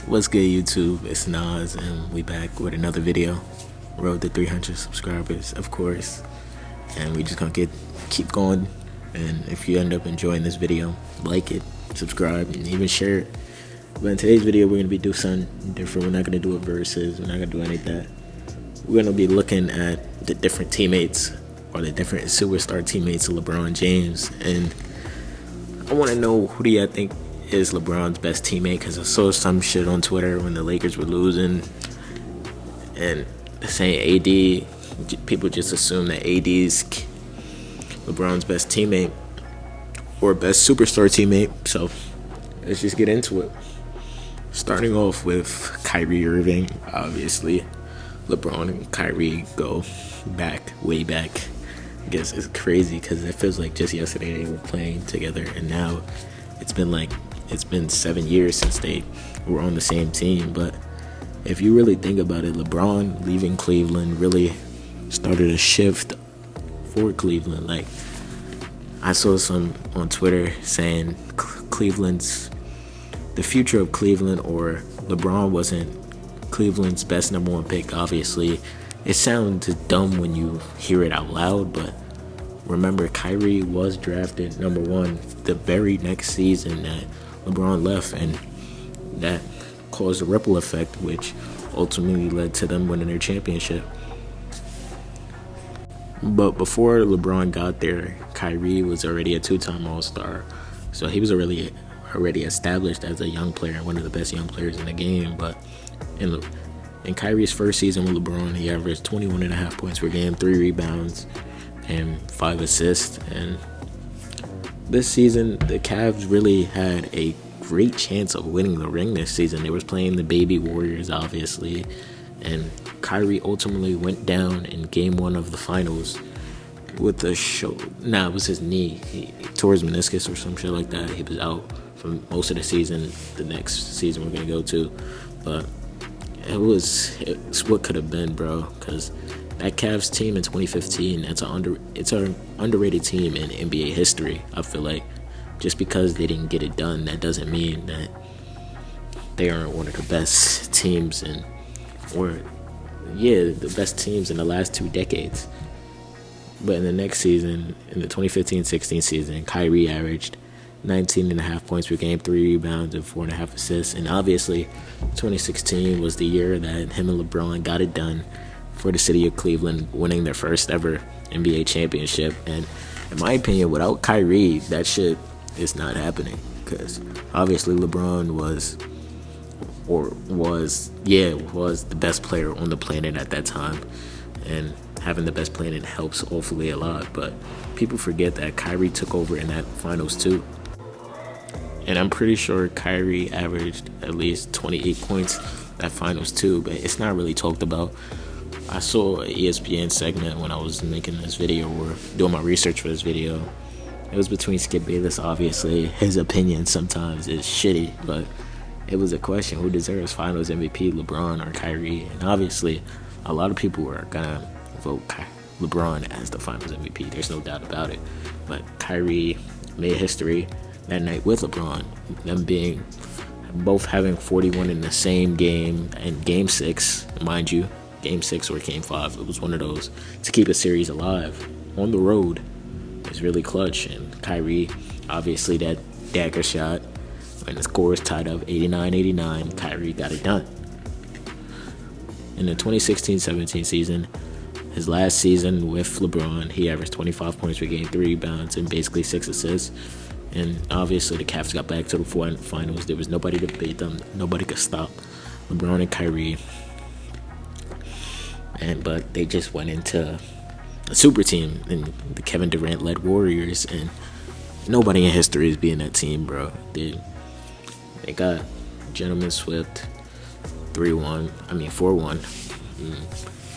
What's good, YouTube? It's Nas, and we back with another video. Road to 300 subscribers, of course, and we just gonna keep going. And if you end up enjoying this video, like it, subscribe, and even share it. But in today's video, we're gonna be doing something different. We're not gonna do a versus. We're not gonna do any of that. We're gonna be looking at the different teammates or the different superstar teammates of LeBron James, and I want to know, who do you think is LeBron's best teammate? Because I saw some shit on Twitter when the Lakers were losing and saying AD. People just assume that AD is LeBron's best teammate or best superstar teammate. So let's just get into it. Starting off with Kyrie Irving. Obviously, LeBron and Kyrie go back, way back. I guess it's crazy because it feels like just yesterday they were playing together, and now it's been 7 years since they were on the same team. But if you really think about it, LeBron leaving Cleveland really started a shift for Cleveland. Like, I saw some on Twitter saying the future of Cleveland, or LeBron wasn't Cleveland's best number one pick. Obviously, it sounds dumb when you hear it out loud, but remember, Kyrie was drafted number one the very next season that LeBron left, and that caused a ripple effect, which ultimately led to them winning their championship. But before LeBron got there, Kyrie was already a two-time All-Star, so he was already established as a young player, one of the best young players in the game. But in Kyrie's first season with LeBron, he averaged 21.5 points per game, 3 rebounds, and 5 assists. And this season, the Cavs really had a great chance of winning the ring this season. They was playing the baby Warriors, obviously, and Kyrie ultimately went down in Game 1 of the finals with a it was his knee. He tore his meniscus or some shit like that. He was out for most of the season. The next season we're gonna go to, but it's what could have been, bro. Because that Cavs team in 2015, it's an underrated team in NBA history. I feel like just because they didn't get it done, that doesn't mean that they aren't one of the best teams the best teams in the last 2 decades. But in the next season, in the 2015-16 season, Kyrie averaged 19.5 points per game, 3 rebounds, and 4.5 assists. And obviously, 2016 was the year that him and LeBron got it done for the city of Cleveland, winning their first ever NBA championship. And in my opinion, without Kyrie, that shit is not happening. Because obviously LeBron was the best player on the planet at that time. And having the best planet helps awfully a lot. But people forget that Kyrie took over in that finals too. And I'm pretty sure Kyrie averaged at least 28 points at finals too, but it's not really talked about. I saw an ESPN segment when I was making this video or doing my research for this video. It was between Skip Bayless, obviously. His opinion sometimes is shitty, but it was a question: who deserves finals MVP, LeBron or Kyrie? And obviously, a lot of people were gonna vote LeBron as the finals MVP. There's no doubt about it. But Kyrie made history that night with LeBron, them both having 41 in the same game, and Game 6, mind you, Game 6 or Game 5, it was one of those, to keep a series alive on the road is really clutch. And Kyrie, obviously that dagger shot, when the score was tied up 89-89, Kyrie got it done. In the 2016-17 season, his last season with LeBron, he averaged 25 points per game, 3 rebounds, and basically 6 assists. And obviously the Cavs got back to the finals. There was nobody to beat them. Nobody could stop LeBron and Kyrie. But they just went into a super team and the Kevin Durant-led Warriors. And nobody in history is beating that team, bro. They got gentlemen swept 4-1.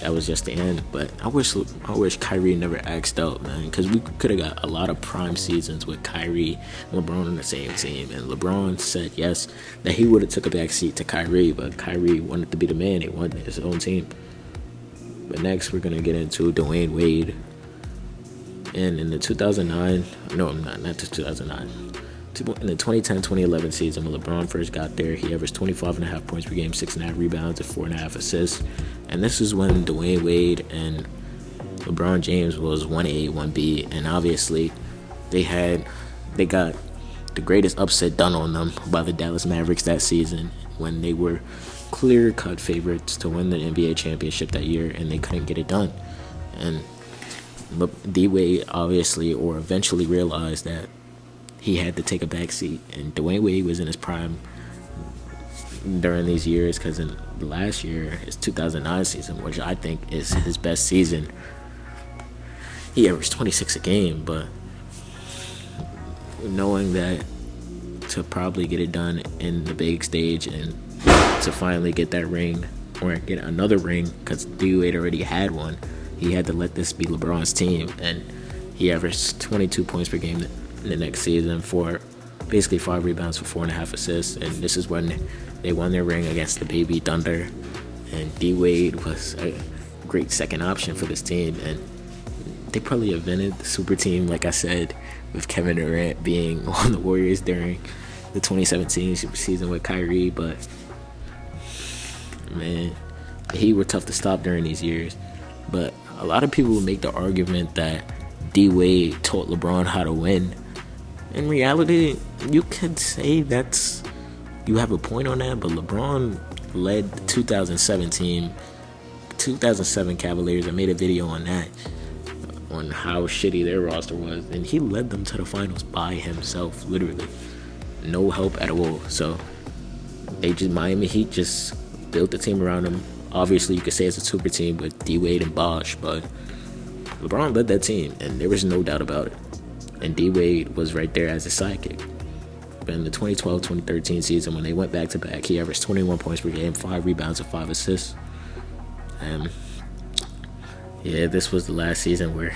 That was just the end. But I wish Kyrie never axed out, man, because we could have got a lot of prime seasons with Kyrie and LeBron on the same team. And LeBron said yes, that he would have took a back seat to Kyrie, but Kyrie wanted to be the man. He wanted his own team. But next, we're gonna get into Dwayne Wade. And in the 2009, no, I'm not the 2009, In the 2010-2011 season, when LeBron first got there, he averaged 25.5 points per game, 6.5 rebounds, and 4.5 assists. And this is when Dwayne Wade and LeBron James was 1A, 1B, and obviously they got the greatest upset done on them by the Dallas Mavericks that season, when they were clear-cut favorites to win the NBA championship that year, and they couldn't get it done. And D-Wade obviously, or eventually, realized that he had to take a backseat, and Dwayne Wade was in his prime during these years, because in last year, his 2009 season, which I think is his best season, he averaged 26 a game. But knowing that to probably get it done in the big stage and to finally get that ring, or get another ring, because D-Wade already had one, he had to let this be LeBron's team, and he averaged 22 points per game in the next season, for basically 5 rebounds for 4.5 assists. And this is when they won their ring against the Baby Thunder, and D-Wade was a great second option for this team. And they probably invented the super team, like I said, with Kevin Durant being on the Warriors during the 2017 season with Kyrie. But man, he were tough to stop during these years. But a lot of people will make the argument that D-Wade taught LeBron how to win. In reality, you could say you have a point on that, but LeBron led the 2007 Cavaliers. I made a video on that, on how shitty their roster was, and he led them to the finals by himself, literally. No help at all. So Miami Heat just built the team around him. Obviously, you could say it's a super team with D-Wade and Bosh, but LeBron led that team, and there was no doubt about it. And D-Wade was right there as a sidekick. But in the 2012-2013 season, when they went back-to-back, he averaged 21 points per game, 5 rebounds, and 5 assists. Yeah, this was the last season where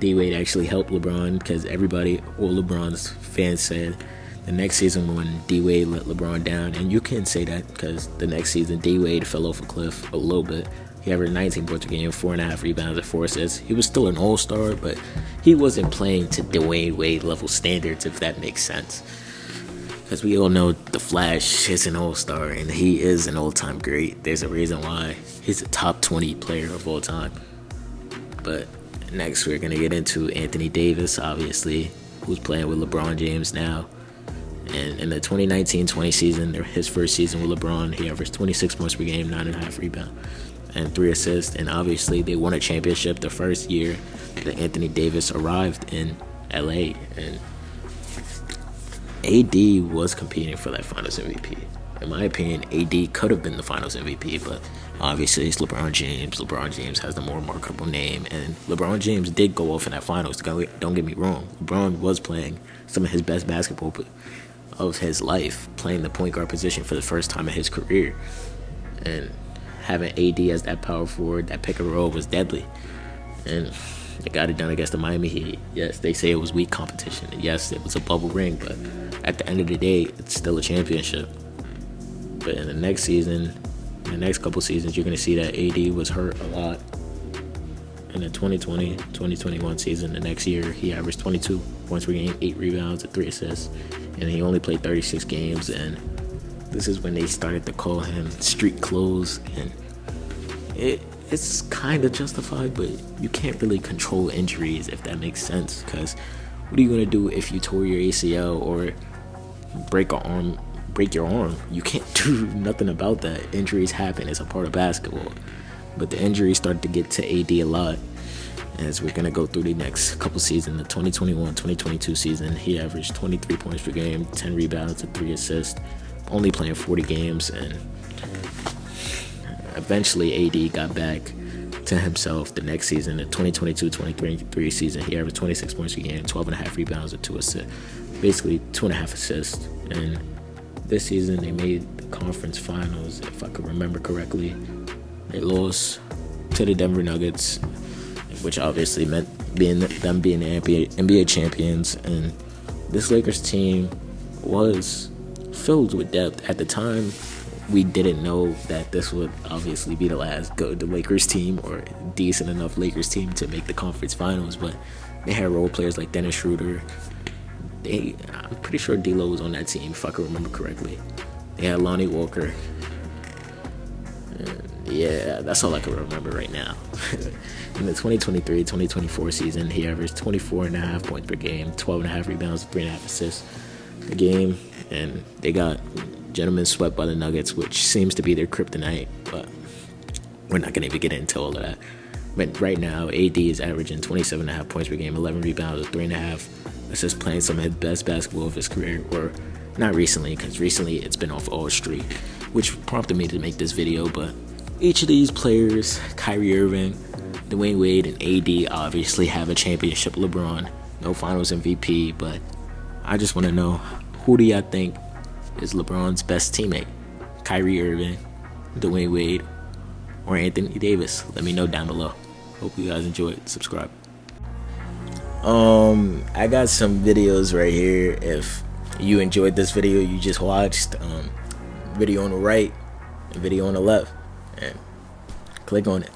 D-Wade actually helped LeBron, because all LeBron's fans said the next season when D-Wade let LeBron down, and you can say that because the next season D-Wade fell off a cliff a little bit. He averaged 19 points a game, 4.5 rebounds, and 4 assists. He was still an all-star, but he wasn't playing to Dwayne Wade level standards, if that makes sense. Because we all know the Flash is an all-star, and he is an all-time great. There's a reason why he's a top 20 player of all time. But next we're going to get into Anthony Davis, obviously, who's playing with LeBron James now. And in the 2019-20 season, his first season with LeBron, he averaged 26 points per game, 9.5 rebounds, and 3 assists. And obviously, they won a championship the first year that Anthony Davis arrived in LA. And AD was competing for that Finals MVP. In my opinion, AD could have been the Finals MVP, but obviously it's LeBron James. LeBron James has the more marketable name, and LeBron James did go off in that Finals. Don't get me wrong. LeBron was playing some of his best basketball of his life, playing the point guard position for the first time in his career. And having AD as that power forward, that pick and roll was deadly. And they got it done against the Miami Heat. Yes, they say it was weak competition. And yes, it was a bubble ring, but at the end of the day, it's still a championship. But in the next season, in the next couple seasons, you're going to see that AD was hurt a lot. In the 2020-2021 season, the next year, he averaged 22 points per game, 8 rebounds, and 3 assists. And he only played 36 games. And this is when they started to call him street clothes. And it's kind of justified, but you can't really control injuries, if that makes sense. Because what are you going to do if you tore your ACL or break your arm? You can't do nothing about that. Injuries happen. It's a part of basketball. But the injuries started to get to AD a lot. As we're going to go through the next couple seasons, the 2021-2022 season, he averaged 23 points per game, 10 rebounds, and 3 assists, only playing 40 games. And eventually AD got back to himself the next season, the 2022-2023 season. He averaged 26 points per game, 12.5 rebounds, and 2 assists, basically 2.5 assists. And this season they made the conference finals, if I could remember correctly. They lost to the Denver Nuggets, which obviously meant being the NBA champions. And this Lakers team was filled with depth. At the time, we didn't know that this would obviously be the last good Lakers team, or decent enough Lakers team to make the conference finals. But they had role players like Dennis Schroeder, I'm pretty sure D'Lo was on that team if I can remember correctly. They had Lonnie Walker. Yeah, that's all I can remember right now. In the 2023-2024 season, he averaged 24.5 points per game, 12.5 rebounds, 3.5 assists a game, and they got gentlemen swept by the Nuggets, which seems to be their kryptonite, but we're not going to even get into all of that. But right now, AD is averaging 27.5 points per game, 11 rebounds, 3.5 assists, playing some of his best basketball of his career, or not recently, because recently it's been off all streak, which prompted me to make this video. But each of these players, Kyrie Irving, Dwayne Wade, and AD, obviously have a championship. LeBron, no finals MVP, but I just want to know, who do y'all think is LeBron's best teammate? Kyrie Irving, Dwayne Wade, or Anthony Davis? Let me know down below. Hope you guys enjoyed. Subscribe. I got some videos right here. If you enjoyed this video you just watched, video on the right and video on the left, and click on it.